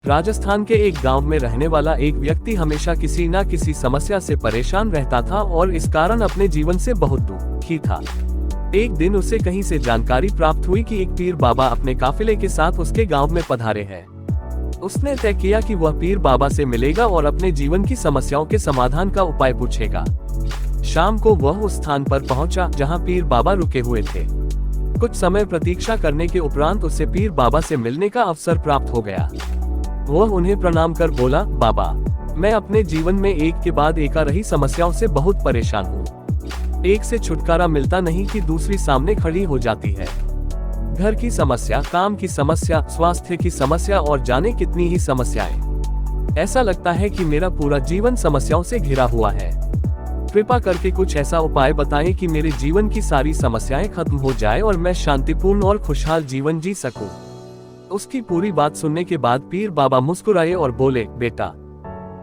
राजस्थान के एक गांव में रहने वाला एक व्यक्ति हमेशा किसी न किसी समस्या से परेशान रहता था और इस कारण अपने जीवन से बहुत दुखी था। एक दिन उसे कहीं से जानकारी प्राप्त हुई कि एक पीर बाबा अपने काफिले के साथ उसके गांव में पधारे हैं। उसने तय किया कि वह पीर बाबा से मिलेगा और अपने जीवन की समस्याओं के समाधान का उपाय पूछेगा। शाम को वह उस स्थान पर पहुंचा जहां पीर बाबा रुके हुए थे। कुछ समय प्रतीक्षा करने के उपरांत उसे पीर बाबा से मिलने का अवसर प्राप्त हो गया। वह उन्हें प्रणाम कर बोला, बाबा, मैं अपने जीवन में एक के बाद एक आ रही समस्याओं से बहुत परेशान हूँ। एक से छुटकारा मिलता नहीं कि दूसरी सामने खड़ी हो जाती है। घर की समस्या, काम की समस्या, स्वास्थ्य की समस्या और जाने कितनी ही समस्याएं। ऐसा लगता है कि मेरा पूरा जीवन समस्याओं से घिरा हुआ है। कृपा करके कुछ ऐसा उपाय बताएं कि मेरे जीवन की सारी समस्याएं खत्म हो जाए और मैं शांतिपूर्ण और खुशहाल जीवन जी सकूं। उसकी पूरी बात सुनने के बाद पीर बाबा मुस्कुराए और बोले, बेटा,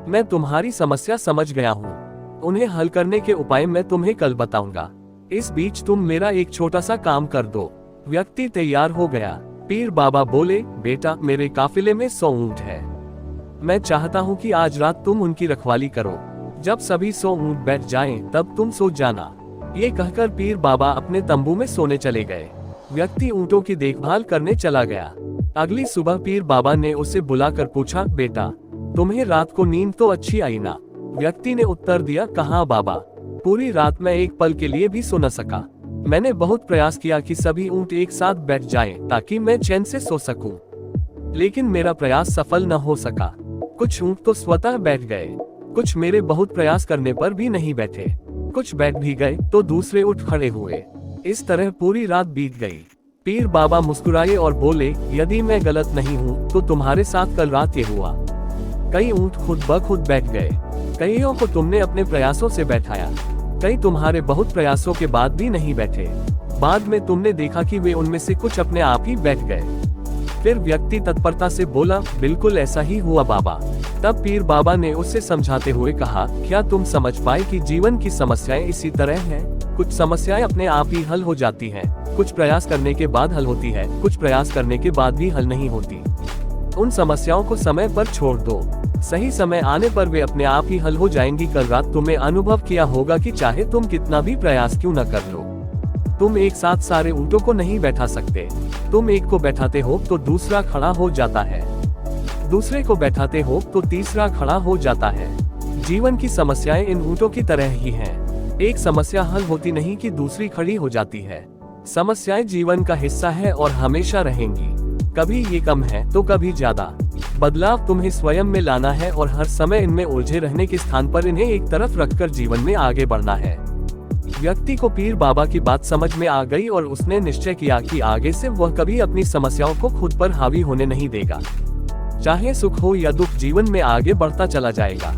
मैं तुम्हारी समस्या समझ गया हूँ। उन्हें हल करने के उपाय मैं तुम्हें कल बताऊंगा। इस बीच तुम मेरा एक छोटा सा काम कर दो। व्यक्ति तैयार हो गया। पीर बाबा बोले, बेटा, मेरे काफिले में 100 ऊंट है। मैं चाहता हूँ कि आज रात तुम उनकी रखवाली करो। जब सभी 100 ऊंट बैठ जाएं, तब तुम सो जाना। ये कहकर पीर बाबा अपने तंबू में सोने चले गए। व्यक्ति ऊंटों की देखभाल करने चला गया। अगली सुबह पीर बाबा ने उसे बुलाकर पूछा, बेटा, तुम्हें रात को नींद तो अच्छी आई ना? व्यक्ति ने उत्तर दिया, कहाँ बाबा, पूरी रात मैं एक पल के लिए भी सो न सका। मैंने बहुत प्रयास किया कि सभी ऊंट एक साथ बैठ जाएं, ताकि मैं चैन से सो सकूं। लेकिन मेरा प्रयास सफल न हो सका। कुछ ऊंट तो स्वतः बैठ गए, कुछ मेरे बहुत प्रयास करने पर भी नहीं बैठे। कुछ बैठ भी गए तो दूसरे उठ खड़े हुए। इस तरह पूरी रात बीत गई। पीर बाबा मुस्कुराए और बोले, यदि मैं गलत नहीं हूँ तो तुम्हारे साथ कल रात ये हुआ। कई ऊंट खुद ब खुद बैठ गए। कईयों को तुमने अपने प्रयासों से बैठाया। कई तुम्हारे बहुत प्रयासों के बाद भी नहीं बैठे। बाद में तुमने देखा कि वे उनमें से कुछ अपने आप ही बैठ गए। फिर व्यक्ति तत्परता से बोला, बिल्कुल ऐसा ही हुआ बाबा। तब पीर बाबा ने उसे समझाते हुए कहा, क्या तुम समझ पाए कि जीवन की समस्याएं इसी तरह हैं? कुछ समस्याएं अपने आप ही हल हो जाती हैं, कुछ प्रयास करने के बाद हल होती है, कुछ प्रयास करने के बाद भी हल नहीं होती। उन समस्याओं को समय पर छोड़ दो। सही समय आने पर वे अपने आप ही हल हो जाएंगी। कल रात तुमने अनुभव किया होगा कि चाहे तुम कितना भी प्रयास क्यों न कर लो, तुम एक साथ सारे ऊंटों को नहीं बैठा सकते। तुम एक को बैठाते हो तो दूसरा खड़ा हो जाता है, दूसरे को बैठाते हो तो तीसरा खड़ा हो जाता है। जीवन की समस्याएं इन ऊंटों की तरह ही हैं। एक समस्या हल होती नहीं कि दूसरी खड़ी हो जाती है। समस्याएं जीवन का हिस्सा है और हमेशा रहेंगी। कभी ये कम है तो कभी ज्यादा। बदलाव तुम्हें स्वयं में लाना है और हर समय इनमें उलझे रहने के स्थान पर इन्हें एक तरफ रखकर जीवन में आगे बढ़ना है। व्यक्ति को पीर बाबा की बात समझ में आ गई और उसने निश्चय किया कि आगे से वह कभी अपनी समस्याओं को खुद पर हावी होने नहीं देगा। चाहे सुख हो या दुख, जीवन में आगे बढ़ता चला जाएगा।